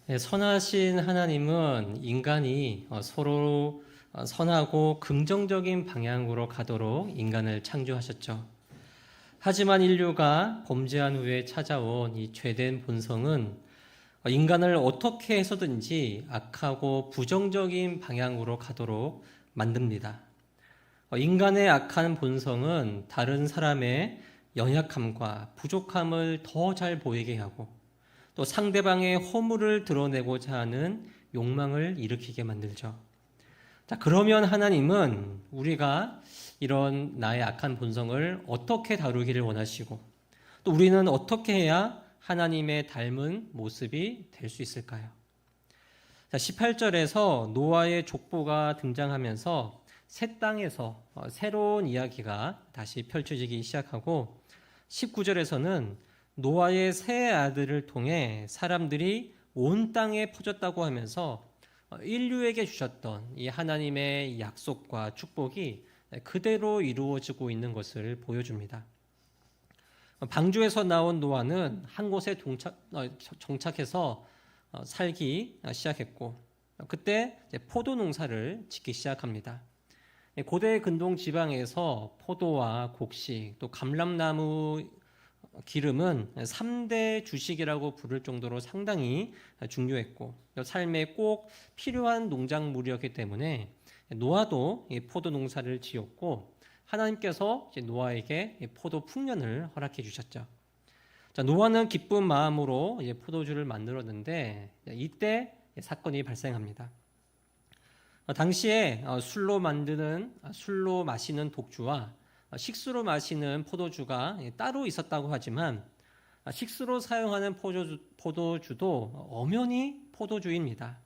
네, 선하신 하나님은 인간이 서로 선하고 긍정적인 방향으로 가도록 인간을 창조하셨죠. 하지만 인류가 범죄한 후에 찾아온 이 죄된 본성은 인간을 어떻게 해서든지 악하고 부정적인 방향으로 가도록 만듭니다. 인간의 악한 본성은 다른 사람의 연약함과 부족함을 더 잘 보이게 하고 또 상대방의 허물을 드러내고자 하는 욕망을 일으키게 만들죠. 자, 그러면 하나님은 우리가 이런 나의 악한 본성을 어떻게 다루기를 원하시고 또 우리는 어떻게 해야 하나님의 닮은 모습이 될 수 있을까요? 자, 18절에서 노아의 족보가 등장하면서 새 땅에서 새로운 이야기가 다시 펼쳐지기 시작하고 19절에서는 노아의 세 아들을 통해 사람들이 온 땅에 퍼졌다고 하면서 인류에게 주셨던 이 하나님의 약속과 축복이 그대로 이루어지고 있는 것을 보여줍니다. 방주에서 나온 노아는 한 곳에 정착해서 살기 시작했고 그때 포도 농사를 짓기 시작합니다. 고대 근동 지방에서 포도와 곡식 또 감람나무 기름은 3대 주식이라고 부를 정도로 상당히 중요했고 삶에 꼭 필요한 농작물이었기 때문에 노아도 포도 농사를 지었고 하나님께서 노아에게 포도 풍년을 허락해 주셨죠. 자, 노아는 기쁜 마음으로 포도주를 만들었는데 이때 사건이 발생합니다. 당시에 술로 마시는 독주와 식수로 마시는 포도주가 따로 있었다고 하지만 식수로 사용하는 포도주도 엄연히 포도주입니다.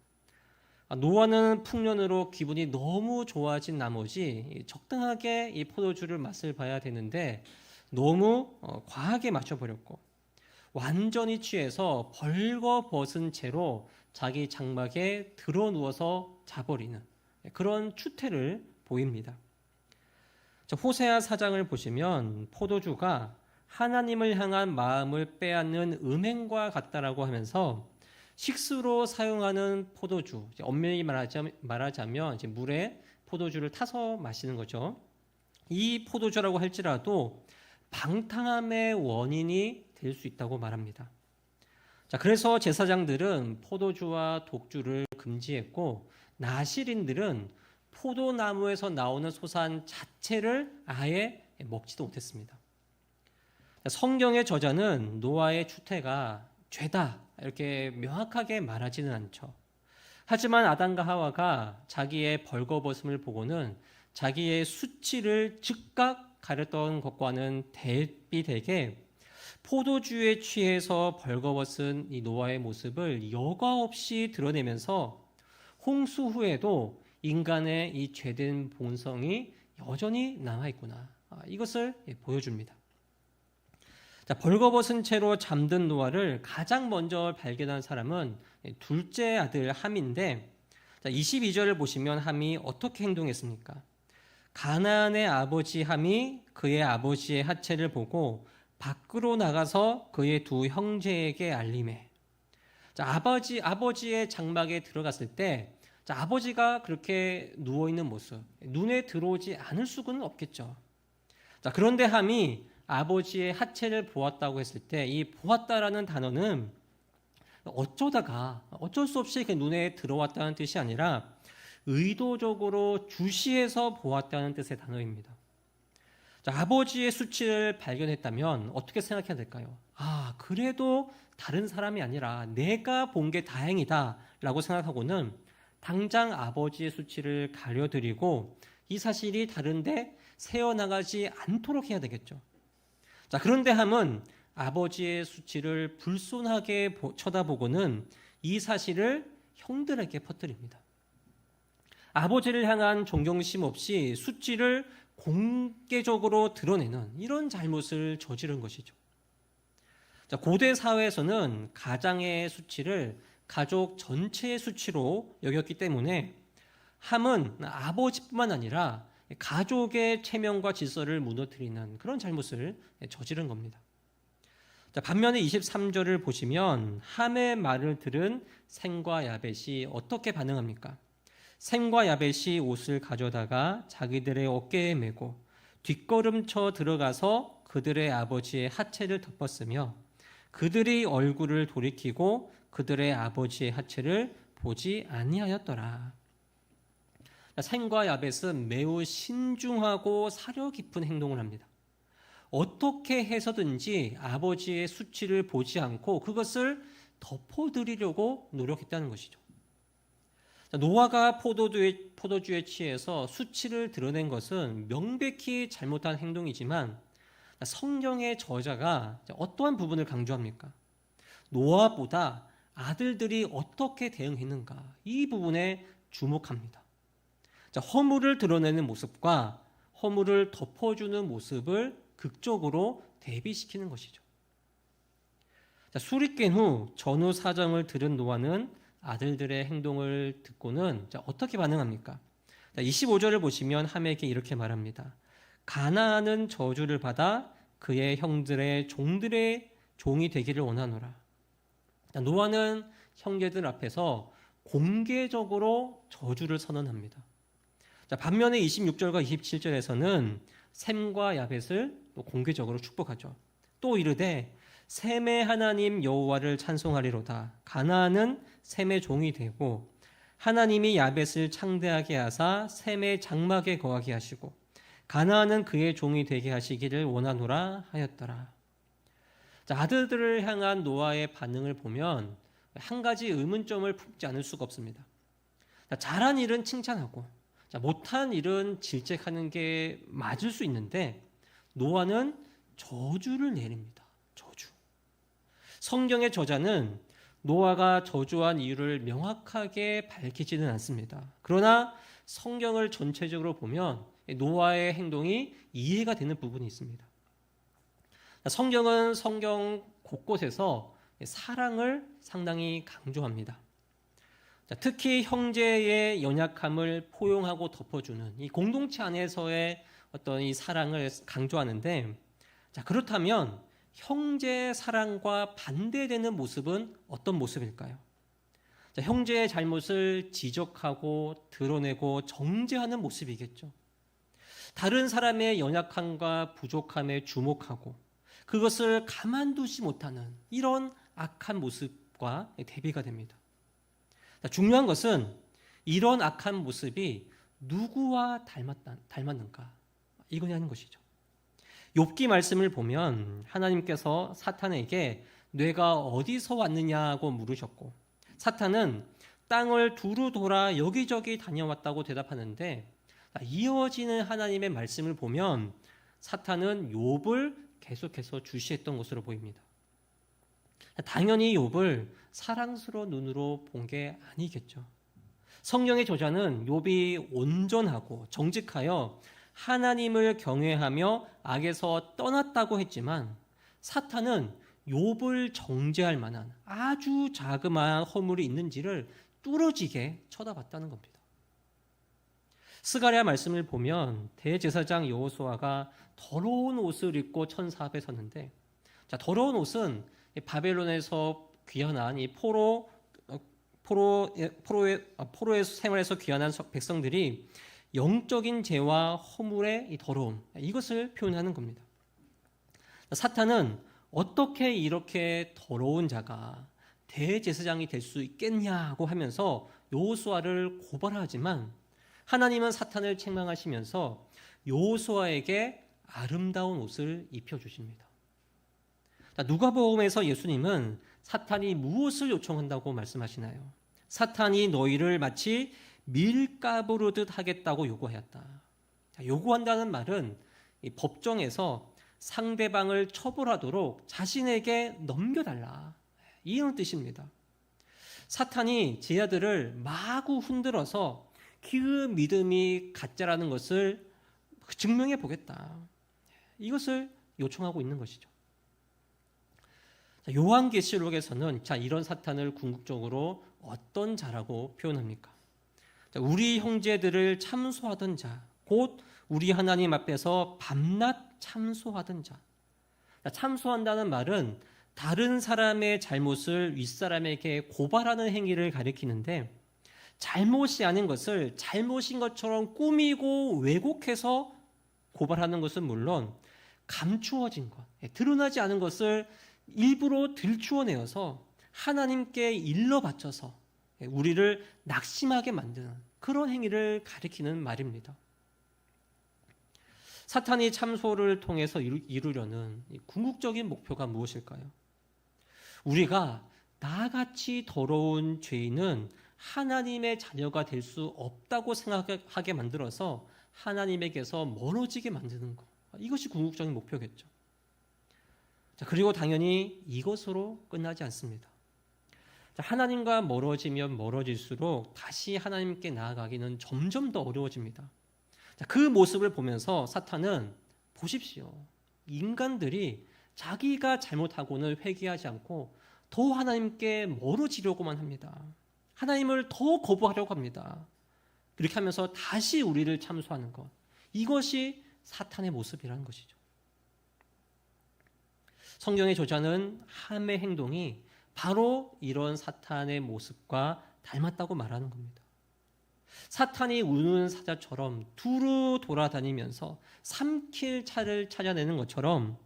노아는 풍년으로 기분이 너무 좋아진 나머지 적당하게 이 포도주를 맛을 봐야 되는데 너무 과하게 마셔버렸고 완전히 취해서 벌거벗은 채로 자기 장막에 드러누워서 자버리는 그런 추태를 보입니다. 호세아 4장을 보시면 포도주가 하나님을 향한 마음을 빼앗는 음행과 같다라고 하면서 식수로 사용하는 포도주, 엄밀히 말하자면 이제 물에 포도주를 타서 마시는 거죠. 이 포도주라고 할지라도 방탕함의 원인이 될 수 있다고 말합니다. 자, 그래서 제사장들은 포도주와 독주를 금지했고 나실인들은 포도나무에서 나오는 소산 자체를 아예 먹지도 못했습니다. 성경의 저자는 노아의 추태가 죄다 이렇게 명확하게 말하지는 않죠. 하지만 아담과 하와가 자기의 벌거벗음을 보고는 자기의 수치를 즉각 가렸던 것과는 대비되게 포도주에 취해서 벌거벗은 이 노아의 모습을 여과 없이 드러내면서 홍수 후에도 인간의 이 죄된 본성이 여전히 남아있구나. 이것을 보여줍니다. 자, 벌거벗은 채로 잠든 노아를 가장 먼저 발견한 사람은 둘째 아들 함인데 22절을 보시면 함이 어떻게 행동했습니까? 가나안의 아버지 함이 그의 아버지의 하체를 보고 밖으로 나가서 그의 두 형제에게 알림해. 자, 아버지의 장막에 들어갔을 때 자, 아버지가 그렇게 누워있는 모습, 눈에 들어오지 않을 수는 없겠죠. 자, 그런데 함이 아버지의 하체를 보았다고 했을 때 이 보았다라는 단어는 어쩔 수 없이 눈에 들어왔다는 뜻이 아니라 의도적으로 주시해서 보았다는 뜻의 단어입니다. 자, 아버지의 수치를 발견했다면 어떻게 생각해야 될까요? 그래도 다른 사람이 아니라 내가 본 게 다행이다 라고 생각하고는 당장 아버지의 수치를 가려드리고 이 사실이 다른데 새어나가지 않도록 해야 되겠죠. 자, 그런데 함은 아버지의 수치를 불손하게 쳐다보고는 이 사실을 형들에게 퍼뜨립니다. 아버지를 향한 존경심 없이 수치를 공개적으로 드러내는 이런 잘못을 저지른 것이죠. 자, 고대 사회에서는 가장의 수치를 가족 전체의 수치로 여겼기 때문에 함은 아버지뿐만 아니라 가족의 체면과 질서를 무너뜨리는 그런 잘못을 저지른 겁니다. 자, 반면에 23절을 보시면 함의 말을 들은 셈과 야벳이 어떻게 반응합니까? 셈과 야벳이 옷을 가져다가 자기들의 어깨에 메고 뒷걸음쳐 들어가서 그들의 아버지의 하체를 덮었으며 그들이 얼굴을 돌이키고 그들의 아버지의 하체를 보지 아니하였더라. 셈과 야벳은 매우 신중하고 사려 깊은 행동을 합니다. 어떻게 해서든지 아버지의 수치를 보지 않고 그것을 덮어드리려고 노력했다는 것이죠. 노아가 포도주에 취해서 수치를 드러낸 것은 명백히 잘못한 행동이지만 성경의 저자가 어떠한 부분을 강조합니까? 노아보다 아들들이 어떻게 대응했는가, 이 부분에 주목합니다. 허물을 드러내는 모습과 허물을 덮어주는 모습을 극적으로 대비시키는 것이죠. 술이 깬 후 전후 사정을 들은 노아는 아들들의 행동을 듣고는 어떻게 반응합니까? 25절을 보시면 함에게 이렇게 말합니다. 가나안은 저주를 받아 그의 형들의 종들의 종이 되기를 원하노라. 노아는 형제들 앞에서 공개적으로 저주를 선언합니다. 반면에 26절과 27절에서는 셈과 야벳을 또 공개적으로 축복하죠. 또 이르되 셈의 하나님 여호와를 찬송하리로다. 가나안은 셈의 종이 되고 하나님이 야벳을 창대하게 하사 셈의 장막에 거하게 하시고 가나안은 그의 종이 되게 하시기를 원하노라 하였더라. 아들들을 향한 노아의 반응을 보면 한 가지 의문점을 품지 않을 수가 없습니다. 잘한 일은 칭찬하고 못한 일은 질책하는 게 맞을 수 있는데 노아는 저주를 내립니다. 저주. 성경의 저자는 노아가 저주한 이유를 명확하게 밝히지는 않습니다. 그러나 성경을 전체적으로 보면 노아의 행동이 이해가 되는 부분이 있습니다. 성경은 성경 곳곳에서 사랑을 상당히 강조합니다. 특히 형제의 연약함을 포용하고 덮어주는 이 공동체 안에서의 어떤 이 사랑을 강조하는데, 그렇다면 형제의 사랑과 반대되는 모습은 어떤 모습일까요? 형제의 잘못을 지적하고 드러내고 정죄하는 모습이겠죠. 다른 사람의 연약함과 부족함에 주목하고 그것을 가만두지 못하는 이런 악한 모습과 대비가 됩니다. 중요한 것은 이런 악한 모습이 누구와 닮았는가, 이거냐는 것이죠. 욥기 말씀을 보면 하나님께서 사탄에게 뇌가 어디서 왔느냐고 물으셨고 사탄은 땅을 두루 돌아 여기저기 다녀왔다고 대답하는데, 이어지는 하나님의 말씀을 보면 사탄은 욥을 계속해서 주시했던 것으로 보입니다. 당연히 욥을 사랑스러운 눈으로 본 게 아니겠죠. 성경의 저자는 욥이 온전하고 정직하여 하나님을 경외하며 악에서 떠났다고 했지만 사탄은 욥을 정죄할 만한 아주 자그마한 허물이 있는지를 뚫어지게 쳐다봤다는 겁니다. 스가랴 말씀을 보면 대제사장 여호수아가 더러운 옷을 입고 천사 앞에 섰는데, 더러운 옷은 바벨론에서 귀환한 이 포로의 생활에서 귀환한 백성들이 영적인 죄와 허물의 이 더러움, 이것을 표현하는 겁니다. 사탄은 어떻게 이렇게 더러운 자가 대제사장이 될 수 있겠냐고 하면서 여호수아를 고발하지만 하나님은 사탄을 책망하시면서 여호수아에게 아름다운 옷을 입혀주십니다. 누가복음에서 예수님은 사탄이 무엇을 요청한다고 말씀하시나요? 사탄이 너희를 마치 밀가부르듯 하겠다고 요구하였다. 요구한다는 말은 이 법정에서 상대방을 처벌하도록 자신에게 넘겨달라, 이런 뜻입니다. 사탄이 제 아들을 마구 흔들어서 그 믿음이 가짜라는 것을 증명해 보겠다, 이것을 요청하고 있는 것이죠. 요한계시록에서는 이런 사탄을 궁극적으로 어떤 자라고 표현합니까? 우리 형제들을 참소하던 자, 곧 우리 하나님 앞에서 밤낮 참소하던 자. 참소한다는 말은 다른 사람의 잘못을 윗사람에게 고발하는 행위를 가리키는데, 잘못이 아닌 것을 잘못인 것처럼 꾸미고 왜곡해서 고발하는 것은 물론 감추어진 것, 드러나지 않은 것을 일부러 들추어내어서 하나님께 일러 바쳐서 우리를 낙심하게 만드는 그런 행위를 가리키는 말입니다. 사탄이 참소를 통해서 이루려는 궁극적인 목표가 무엇일까요? 우리가 나같이 더러운 죄인은 하나님의 자녀가 될 수 없다고 생각하게 만들어서 하나님에게서 멀어지게 만드는 것. 이것이 궁극적인 목표겠죠. 자, 그리고 당연히 이것으로 끝나지 않습니다. 자, 하나님과 멀어지면 멀어질수록 다시 하나님께 나아가기는 점점 더 어려워집니다. 자, 그 모습을 보면서 사탄은 보십시오. 인간들이 자기가 잘못하고는 회개하지 않고 더 하나님께 멀어지려고만 합니다. 하나님을 더 거부하려고 합니다. 그렇게 하면서 다시 우리를 참소하는 것. 이것이 사탄의 모습이라는 것이죠. 성경의 저자는 함의 행동이 바로 이런 사탄의 모습과 닮았다고 말하는 겁니다. 사탄이 우는 사자처럼 두루 돌아다니면서 삼킬 차를 찾아내는 것처럼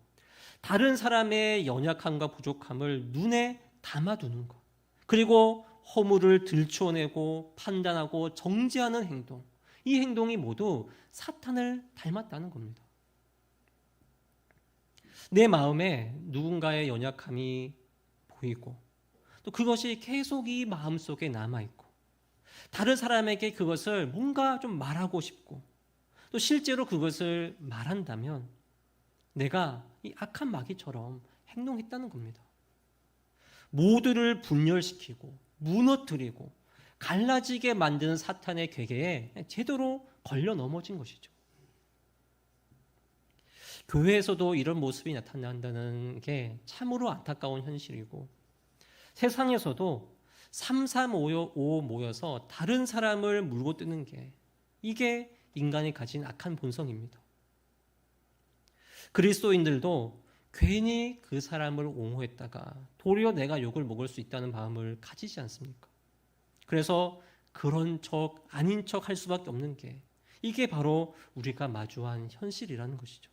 다른 사람의 연약함과 부족함을 눈에 담아두는 것, 그리고 허물을 들추어내고 판단하고 정죄하는 행동, 이 행동이 모두 사탄을 닮았다는 겁니다. 내 마음에 누군가의 연약함이 보이고 또 그것이 계속 이 마음속에 남아있고 다른 사람에게 그것을 뭔가 좀 말하고 싶고 또 실제로 그것을 말한다면 내가 이 악한 마귀처럼 행동했다는 겁니다. 모두를 분열시키고 무너뜨리고 갈라지게 만드는 사탄의 괴계에 제대로 걸려 넘어진 것이죠. 교회에서도 이런 모습이 나타난다는 게 참으로 안타까운 현실이고 세상에서도 3-3-5 모여서 다른 사람을 물고 뜨는 게 이게 인간이 가진 악한 본성입니다. 그리스도인들도 괜히 그 사람을 옹호했다가 도리어 내가 욕을 먹을 수 있다는 마음을 가지지 않습니까? 그래서 그런 척 아닌 척 할 수밖에 없는 게 이게 바로 우리가 마주한 현실이라는 것이죠.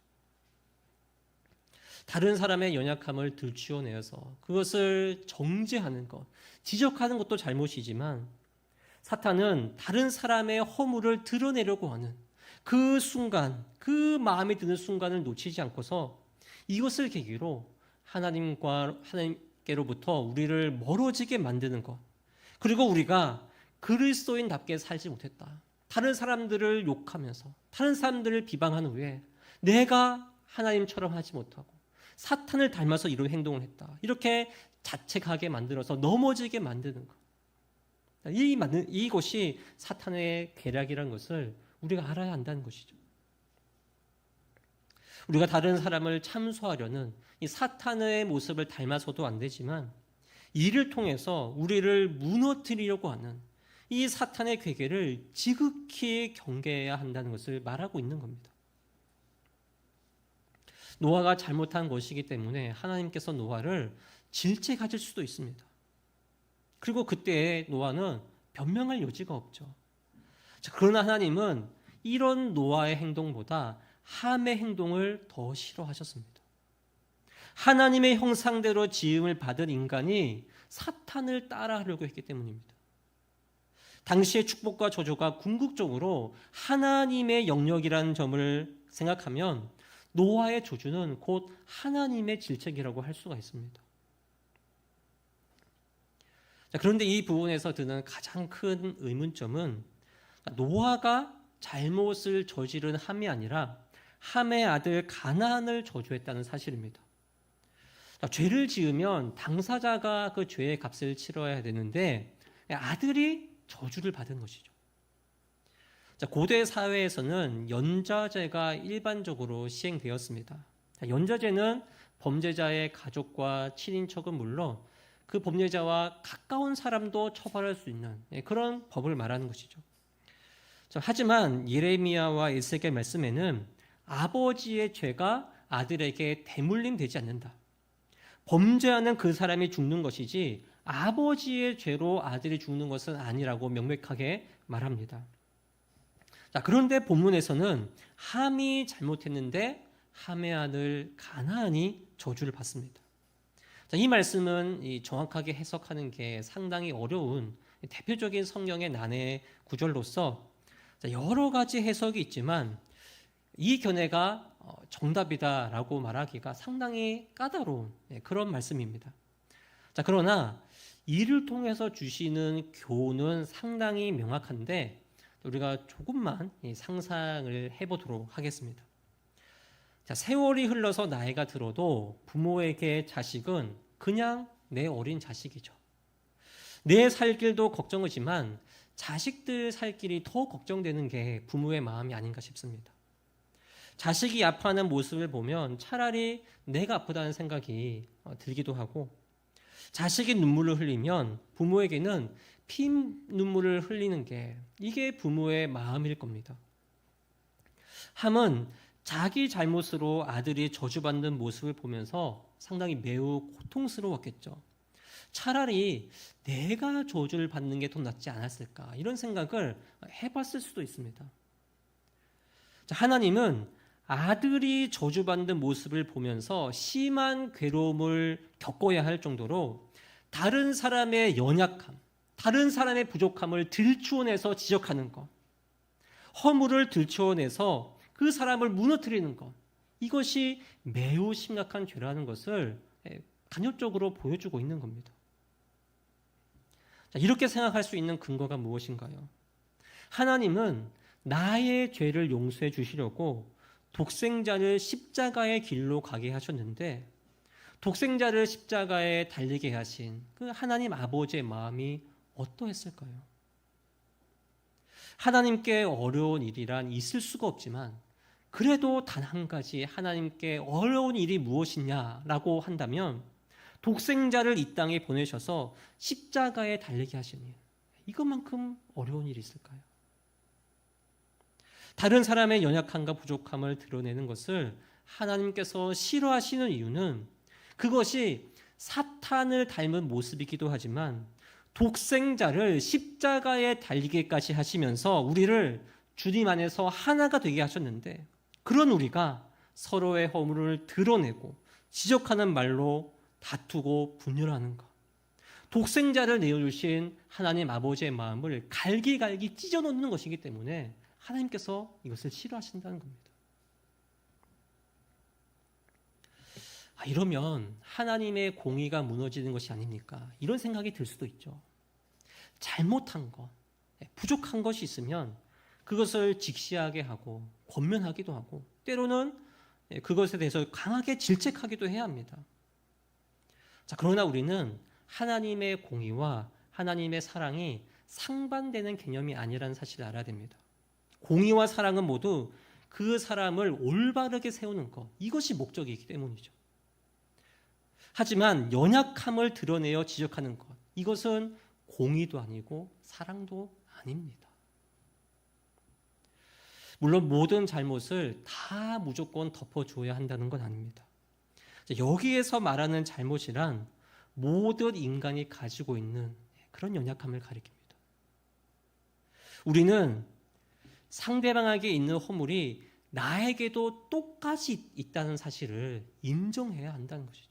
다른 사람의 연약함을 들추어내어서 그것을 정죄하는 것, 지적하는 것도 잘못이지만 사탄은 다른 사람의 허물을 드러내려고 하는 그 순간, 그 마음에 드는 순간을 놓치지 않고서 이것을 계기로 하나님께로부터 우리를 멀어지게 만드는 것, 그리고 우리가 그리스도인답게 살지 못했다. 다른 사람들을 욕하면서 다른 사람들을 비방한 후에 내가 하나님처럼 하지 못하고 사탄을 닮아서 이런 행동을 했다. 이렇게 자책하게 만들어서 넘어지게 만드는 것. 이것이 사탄의 계략이라는 것을 우리가 알아야 한다는 것이죠. 우리가 다른 사람을 참소하려는 이 사탄의 모습을 닮아서도 안 되지만 이를 통해서 우리를 무너뜨리려고 하는 이 사탄의 괴계를 지극히 경계해야 한다는 것을 말하고 있는 겁니다. 노아가 잘못한 것이기 때문에 하나님께서 노아를 질책 가질 수도 있습니다. 그리고 그때 노아는 변명할 여지가 없죠. 그러나 하나님은 이런 노아의 행동보다 함의 행동을 더 싫어하셨습니다. 하나님의 형상대로 지음을 받은 인간이 사탄을 따라하려고 했기 때문입니다. 당시의 축복과 저주가 궁극적으로 하나님의 영역이라는 점을 생각하면 노아의 저주는 곧 하나님의 질책이라고 할 수가 있습니다. 그런데 이 부분에서 드는 가장 큰 의문점은 노아가 잘못을 저지른 함이 아니라 함의 아들 가나안을 저주했다는 사실입니다. 죄를 지으면 당사자가 그 죄의 값을 치러야 되는데 아들이 저주를 받은 것이죠. 고대 사회에서는 연좌제가 일반적으로 시행되었습니다. 연좌제는 범죄자의 가족과 친인척은 물론 그 범죄자와 가까운 사람도 처벌할 수 있는 그런 법을 말하는 것이죠. 하지만 예레미야와 에스겔 말씀에는 아버지의 죄가 아들에게 대물림되지 않는다. 범죄하는 그 사람이 죽는 것이지 아버지의 죄로 아들이 죽는 것은 아니라고 명백하게 말합니다. 자, 그런데 본문에서는 함이 잘못했는데 함의 아들 가나안이 저주를 받습니다. 자, 이 말씀은 정확하게 해석하는 게 상당히 어려운 대표적인 성경의 난해 구절로서 여러 가지 해석이 있지만 이 견해가 정답이다라고 말하기가 상당히 까다로운 그런 말씀입니다. 자, 그러나 이를 통해서 주시는 교훈은 상당히 명확한데 우리가 조금만 상상을 해보도록 하겠습니다. 자, 세월이 흘러서 나이가 들어도 부모에게 자식은 그냥 내 어린 자식이죠. 내 살 길도 걱정이지만 자식들 살 길이 더 걱정되는 게 부모의 마음이 아닌가 싶습니다. 자식이 아파하는 모습을 보면 차라리 내가 아프다는 생각이 들기도 하고, 자식이 눈물을 흘리면 부모에게는 피 눈물을 흘리는 게 이게 부모의 마음일 겁니다. 함은 자기 잘못으로 아들이 저주받는 모습을 보면서 상당히 매우 고통스러웠겠죠. 차라리 내가 저주를 받는 게 더 낫지 않았을까, 이런 생각을 해봤을 수도 있습니다. 자, 하나님은 아들이 저주받는 모습을 보면서 심한 괴로움을 겪어야 할 정도로 다른 사람의 연약함, 다른 사람의 부족함을 들추어내서 지적하는 것, 허물을 들추어내서 그 사람을 무너뜨리는 것, 이것이 매우 심각한 죄라는 것을 간접적으로 보여주고 있는 겁니다. 자, 이렇게 생각할 수 있는 근거가 무엇인가요? 하나님은 나의 죄를 용서해 주시려고 독생자를 십자가의 길로 가게 하셨는데, 독생자를 십자가에 달리게 하신 그 하나님 아버지의 마음이 어떠했을까요? 하나님께 어려운 일이란 있을 수가 없지만 그래도 단 한 가지 하나님께 어려운 일이 무엇이냐라고 한다면 독생자를 이 땅에 보내셔서 십자가에 달리게 하신 일, 이것만큼 어려운 일이 있을까요? 다른 사람의 연약함과 부족함을 드러내는 것을 하나님께서 싫어하시는 이유는 그것이 사탄을 닮은 모습이기도 하지만 독생자를 십자가에 달리게까지 하시면서 우리를 주님 안에서 하나가 되게 하셨는데, 그런 우리가 서로의 허물을 드러내고 지적하는 말로 다투고 분열하는 것, 독생자를 내어주신 하나님 아버지의 마음을 갈기갈기 찢어놓는 것이기 때문에 하나님께서 이것을 싫어하신다는 겁니다. 이러면 하나님의 공의가 무너지는 것이 아닙니까? 이런 생각이 들 수도 있죠. 잘못한 것, 부족한 것이 있으면 그것을 직시하게 하고 권면하기도 하고 때로는 그것에 대해서 강하게 질책하기도 해야 합니다. 자, 그러나 우리는 하나님의 공의와 하나님의 사랑이 상반되는 개념이 아니라는 사실을 알아야 됩니다. 공의와 사랑은 모두 그 사람을 올바르게 세우는 것, 이것이 목적이기 때문이죠. 하지만 연약함을 드러내어 지적하는 것, 이것은 공의도 아니고 사랑도 아닙니다. 물론 모든 잘못을 다 무조건 덮어줘야 한다는 건 아닙니다. 여기에서 말하는 잘못이란 모든 인간이 가지고 있는 그런 연약함을 가리킵니다. 우리는 상대방에게 있는 허물이 나에게도 똑같이 있다는 사실을 인정해야 한다는 것이죠.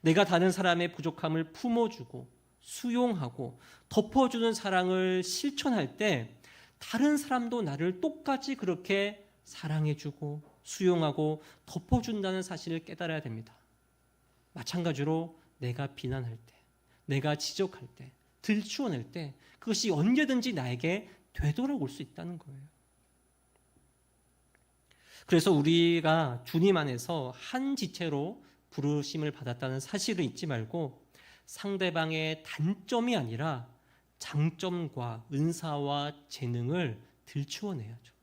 내가 다른 사람의 부족함을 품어주고 수용하고 덮어주는 사랑을 실천할 때 다른 사람도 나를 똑같이 그렇게 사랑해주고 수용하고 덮어준다는 사실을 깨달아야 됩니다. 마찬가지로 내가 비난할 때, 내가 지적할 때, 들추어낼 때 그것이 언제든지 나에게 되돌아올 수 있다는 거예요. 그래서 우리가 주님 안에서 한 지체로 부르심을 받았다는 사실을 잊지 말고 상대방의 단점이 아니라 장점과 은사와 재능을 들추어내야죠.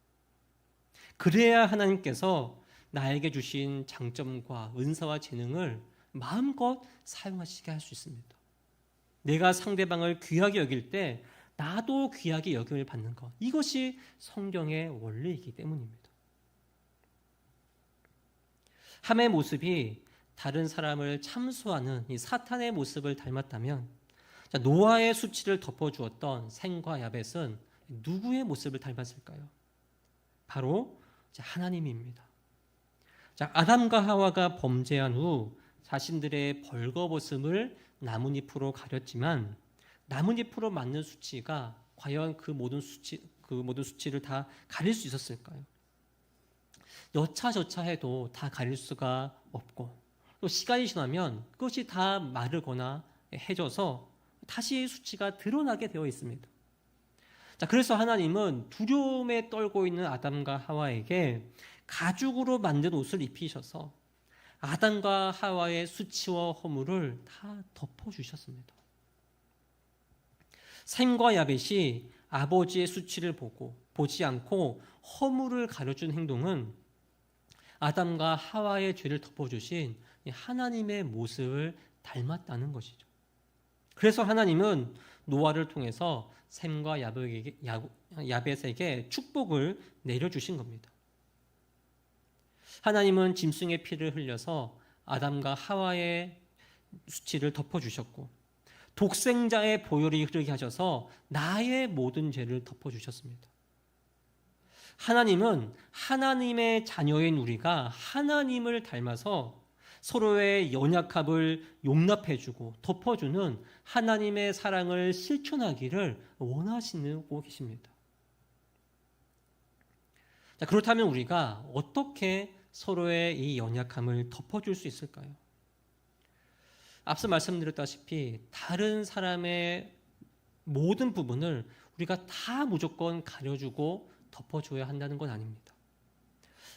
그래야 하나님께서 나에게 주신 장점과 은사와 재능을 마음껏 사용하시게 할 수 있습니다. 내가 상대방을 귀하게 여길 때 나도 귀하게 여김을 받는 것, 이것이 성경의 원리이기 때문입니다. 함의 모습이 다른 사람을 참수하는 이 사탄의 모습을 닮았다면, 노아의 수치를 덮어주었던 셈과 야벳은 누구의 모습을 닮았을까요? 바로 하나님입니다. 아담과 하와가 범죄한 후 자신들의 벌거벗음을 나뭇잎으로 가렸지만, 나뭇잎으로 만든 수치가 과연 그 모든 수치를 다 가릴 수 있었을까요? 여차저차 해도 다 가릴 수가 없고, 또 시간이 지나면 그것이 다 마르거나 해져서 다시 수치가 드러나게 되어 있습니다. 그래서 하나님은 두려움에 떨고 있는 아담과 하와에게 가죽으로 만든 옷을 입히셔서 아담과 하와의 수치와 허물을 다 덮어주셨습니다. 셈과 야벳이 아버지의 수치를 보지 않고 허물을 가려준 행동은 아담과 하와의 죄를 덮어주신 하나님의 모습을 닮았다는 것이죠. 그래서 하나님은 노아를 통해서 셈과 야벳에게 축복을 내려주신 겁니다. 하나님은 짐승의 피를 흘려서 아담과 하와의 수치를 덮어주셨고, 독생자의 보혈이 흐르게 하셔서 나의 모든 죄를 덮어주셨습니다. 하나님은 하나님의 자녀인 우리가 하나님을 닮아서 서로의 연약함을 용납해주고 덮어주는 하나님의 사랑을 실천하기를 원하시고 계십니다. 그렇다면 우리가 어떻게 서로의 이 연약함을 덮어줄 수 있을까요? 앞서 말씀드렸다시피 다른 사람의 모든 부분을 우리가 다 무조건 가려주고 덮어줘야 한다는 건 아닙니다.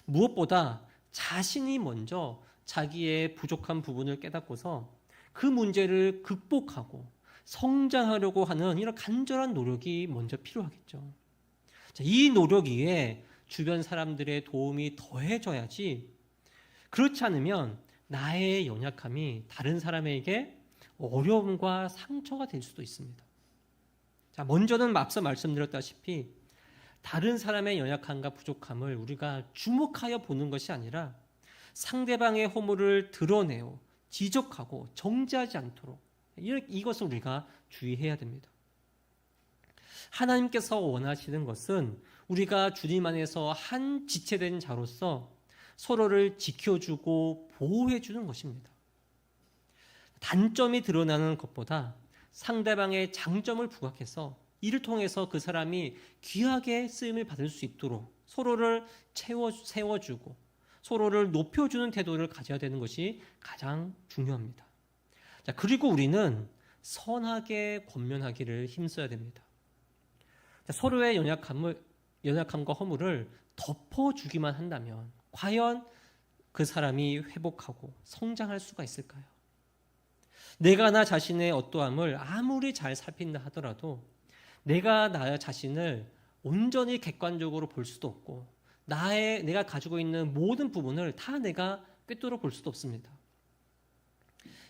무엇보다 자신이 먼저 자기의 부족한 부분을 깨닫고서 그 문제를 극복하고 성장하려고 하는 이런 간절한 노력이 먼저 필요하겠죠. 이 노력 위에 주변 사람들의 도움이 더해져야지, 그렇지 않으면 나의 연약함이 다른 사람에게 어려움과 상처가 될 수도 있습니다. 먼저는 앞서 말씀드렸다시피 다른 사람의 연약함과 부족함을 우리가 주목하여 보는 것이 아니라 상대방의 허물을 드러내어 지적하고 정죄하지 않도록, 이것을 우리가 주의해야 됩니다. 하나님께서 원하시는 것은 우리가 주님 안에서 한 지체된 자로서 서로를 지켜주고 보호해주는 것입니다. 단점이 드러나는 것보다 상대방의 장점을 부각해서 이를 통해서 그 사람이 귀하게 쓰임을 받을 수 있도록 서로를 세워주고 서로를 높여주는 태도를 가져야 되는 것이 가장 중요합니다. 그리고 우리는 선하게 권면하기를 힘써야 됩니다. 서로의 연약함과 허물을 덮어주기만 한다면 과연 그 사람이 회복하고 성장할 수가 있을까요? 내가 나 자신의 어떠함을 아무리 잘 살핀다 하더라도 내가 나 자신을 온전히 객관적으로 볼 수도 없고 내가 가지고 있는 모든 부분을 다 내가 꿰뚫어 볼 수도 없습니다.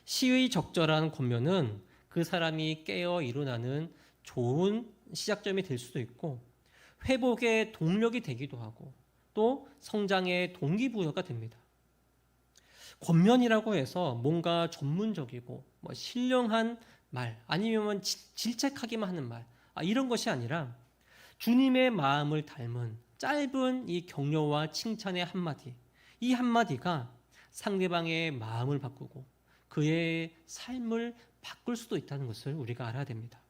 시의 적절한 권면은 그 사람이 깨어 일어나는 좋은 시작점이 될 수도 있고 회복의 동력이 되기도 하고 또 성장의 동기부여가 됩니다. 권면이라고 해서 뭔가 전문적이고 신령한 말 아니면 질책하기만 하는 말 이런 것이 아니라 주님의 마음을 닮은 짧은 이 격려와 칭찬의 한마디, 이 한마디가 상대방의 마음을 바꾸고 그의 삶을 바꿀 수도 있다는 것을 우리가 알아야 됩니다.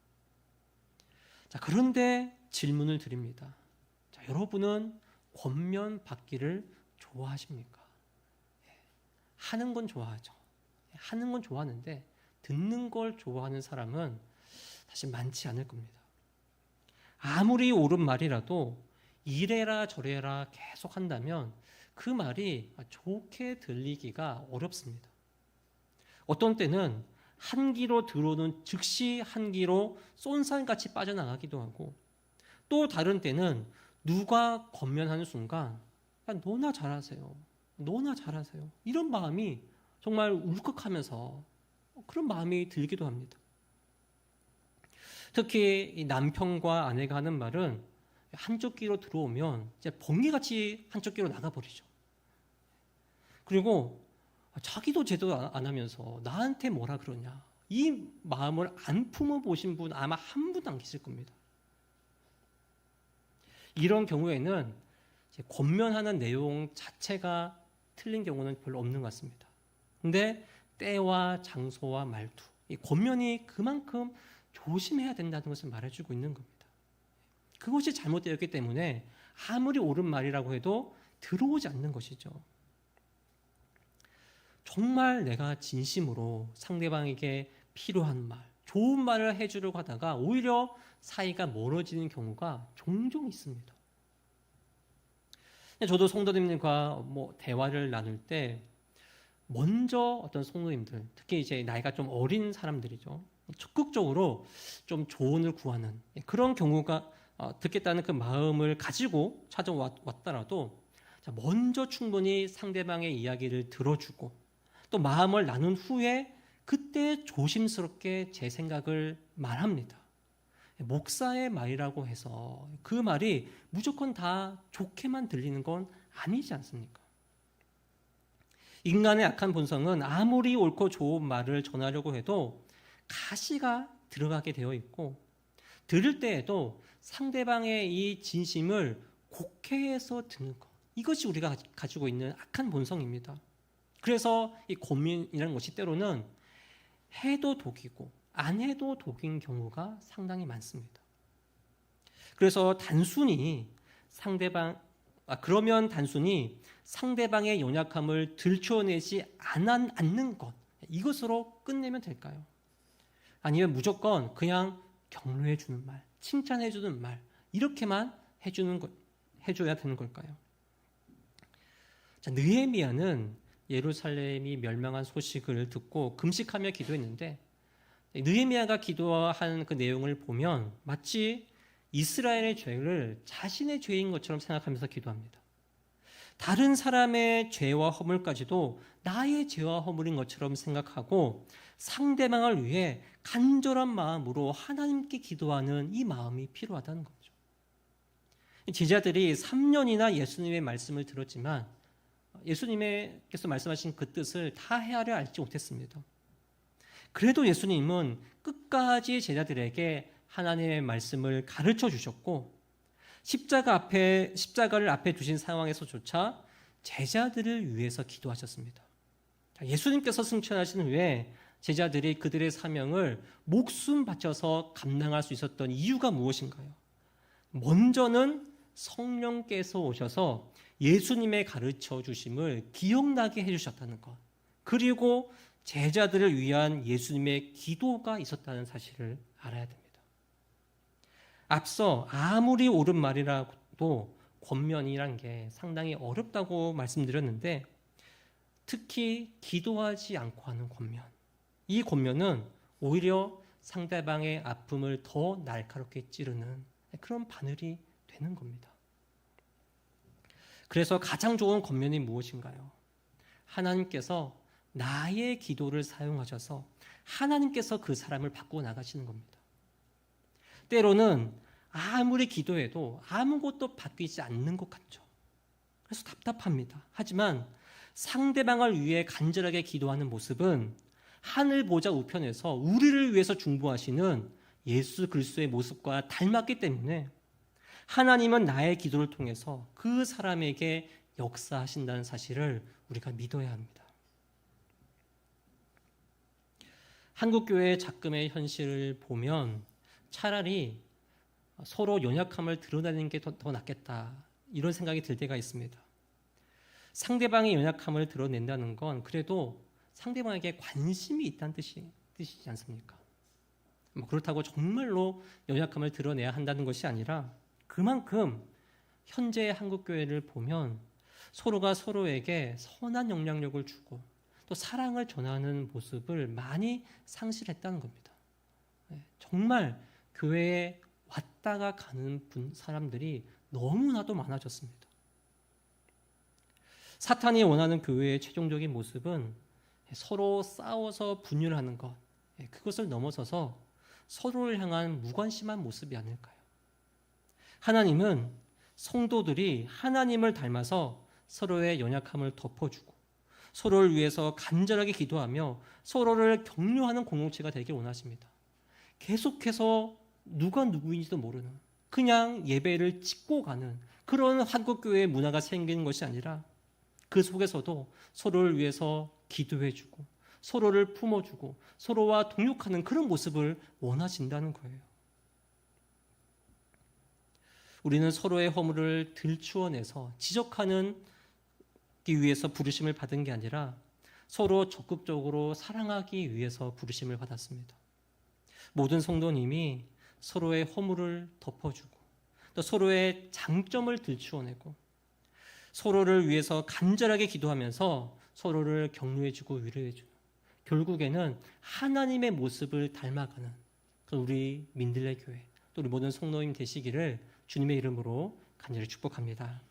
그런데 질문을 드립니다. 여러분은 권면 받기를 좋아하십니까? 하는 건 좋아하죠. 하는 건 좋아하는데 듣는 걸 좋아하는 사람은 사실 많지 않을 겁니다. 아무리 옳은 말이라도 이래라 저래라 계속 한다면 그 말이 좋게 들리기가 어렵습니다. 어떤 때는 한 귀로 들어오는 즉시 한 귀로 쏜살같이 빠져나가기도 하고 또 다른 때는 누가 권면하는 순간 너나 잘하세요. 너나 잘하세요. 이런 마음이 정말 울컥하면서 그런 마음이 들기도 합니다. 특히 이 남편과 아내가 하는 말은 한쪽 귀로 들어오면 이제 번개같이 한쪽 귀로 나가버리죠. 그리고 자기도 제대로 안 하면서 나한테 뭐라 그러냐. 이 마음을 안 품어보신 분 아마 한 분도 안 계실 겁니다. 이런 경우에는 권면하는 내용 자체가 틀린 경우는 별로 없는 것 같습니다. 근데 때와 장소와 말투, 이 권면이 그만큼 조심해야 된다는 것을 말해주고 있는 겁니다. 그것이 잘못되었기 때문에 아무리 옳은 말이라고 해도 들어오지 않는 것이죠. 정말 내가 진심으로 상대방에게 필요한 말, 좋은 말을 해주려고 하다가 오히려 사이가 멀어지는 경우가 종종 있습니다. 저도 성도님들과 대화를 나눌 때 먼저 어떤 성도님들, 특히 이제 나이가 좀 어린 사람들이죠. 적극적으로 좀 조언을 구하는 그런 경우가 듣겠다는 그 마음을 가지고 찾아왔더라도 먼저 충분히 상대방의 이야기를 들어주고 또 마음을 나눈 후에 그때 조심스럽게 제 생각을 말합니다. 목사의 말이라고 해서 그 말이 무조건 다 좋게만 들리는 건 아니지 않습니까? 인간의 악한 본성은 아무리 옳고 좋은 말을 전하려고 해도 가시가 들어가게 되어 있고 들을 때에도 상대방의 이 진심을 곡해해서 듣는 것, 이것이 우리가 가지고 있는 악한 본성입니다. 그래서 이 고민이라는 것이 때로는 해도 독이고 안 해도 독인 경우가 상당히 많습니다. 그래서 그러면 단순히 상대방의 연약함을 들춰내지 않는 것, 이것으로 끝내면 될까요? 아니면 무조건 그냥 격려해 주는 말, 칭찬해 주는 말, 이렇게만 해줘야 되는 걸까요? 자, 느헤미야는 예루살렘이 멸망한 소식을 듣고 금식하며 기도했는데 느헤미야가 기도한 그 내용을 보면 마치 이스라엘의 죄를 자신의 죄인 것처럼 생각하면서 기도합니다. 다른 사람의 죄와 허물까지도 나의 죄와 허물인 것처럼 생각하고 상대방을 위해 간절한 마음으로 하나님께 기도하는 이 마음이 필요하다는 거죠. 제자들이 3년이나 예수님의 말씀을 들었지만 예수님께서 말씀하신 그 뜻을 다 헤아려 알지 못했습니다. 그래도 예수님은 끝까지 제자들에게 하나님의 말씀을 가르쳐 주셨고 십자가를 앞에 두신 상황에서조차 제자들을 위해서 기도하셨습니다. 예수님께서 승천하신 후에 제자들이 그들의 사명을 목숨 바쳐서 감당할 수 있었던 이유가 무엇인가요? 먼저는 성령께서 오셔서 예수님의 가르쳐 주심을 기억나게 해주셨다는 것, 그리고 제자들을 위한 예수님의 기도가 있었다는 사실을 알아야 됩니다. 앞서 아무리 옳은 말이라도 권면이란 게 상당히 어렵다고 말씀드렸는데 특히 기도하지 않고 하는 권면, 이 권면은 오히려 상대방의 아픔을 더 날카롭게 찌르는 그런 바늘이 되는 겁니다. 그래서 가장 좋은 권면이 무엇인가요? 하나님께서 나의 기도를 사용하셔서 하나님께서 그 사람을 바꾸어 나가시는 겁니다. 때로는 아무리 기도해도 아무것도 바뀌지 않는 것 같죠. 그래서 답답합니다. 하지만 상대방을 위해 간절하게 기도하는 모습은 하늘 보좌 우편에서 우리를 위해서 중보하시는 예수 그리스도의 모습과 닮았기 때문에 하나님은 나의 기도를 통해서 그 사람에게 역사하신다는 사실을 우리가 믿어야 합니다. 한국교회의 작금의 현실을 보면 차라리 서로 연약함을 드러내는 게 더 낫겠다, 이런 생각이 들 때가 있습니다. 상대방의 연약함을 드러낸다는 건 그래도 상대방에게 관심이 있다는 뜻이지 않습니까? 그렇다고 정말로 연약함을 드러내야 한다는 것이 아니라 그만큼 현재의 한국교회를 보면 서로가 서로에게 선한 영향력을 주고 또 사랑을 전하는 모습을 많이 상실했다는 겁니다. 정말 교회에 왔다가 가는 사람들이 너무나도 많아졌습니다. 사탄이 원하는 교회의 최종적인 모습은 서로 싸워서 분열하는 것, 그것을 넘어서서 서로를 향한 무관심한 모습이 아닐까요? 하나님은 성도들이 하나님을 닮아서 서로의 연약함을 덮어주고 서로를 위해서 간절하게 기도하며 서로를 격려하는 공동체가 되길 원하십니다. 계속해서 누가 누구인지도 모르는 그냥 예배를 찍고 가는 그런 한국교회의 문화가 생기는 것이 아니라 그 속에서도 서로를 위해서 기도해주고 서로를 품어주고 서로와 동역하는 그런 모습을 원하신다는 거예요. 우리는 서로의 허물을 들추어내서 지적하는 기 위해서 부르심을 받은 게 아니라 서로 적극적으로 사랑하기 위해서 부르심을 받았습니다. 모든 성도님이 서로의 허물을 덮어주고 또 서로의 장점을 들추어내고 서로를 위해서 간절하게 기도하면서 서로를 격려해주고 위로해주고 결국에는 하나님의 모습을 닮아가는 우리 민들레 교회 또 우리 모든 성도님 되시기를 주님의 이름으로 간절히 축복합니다.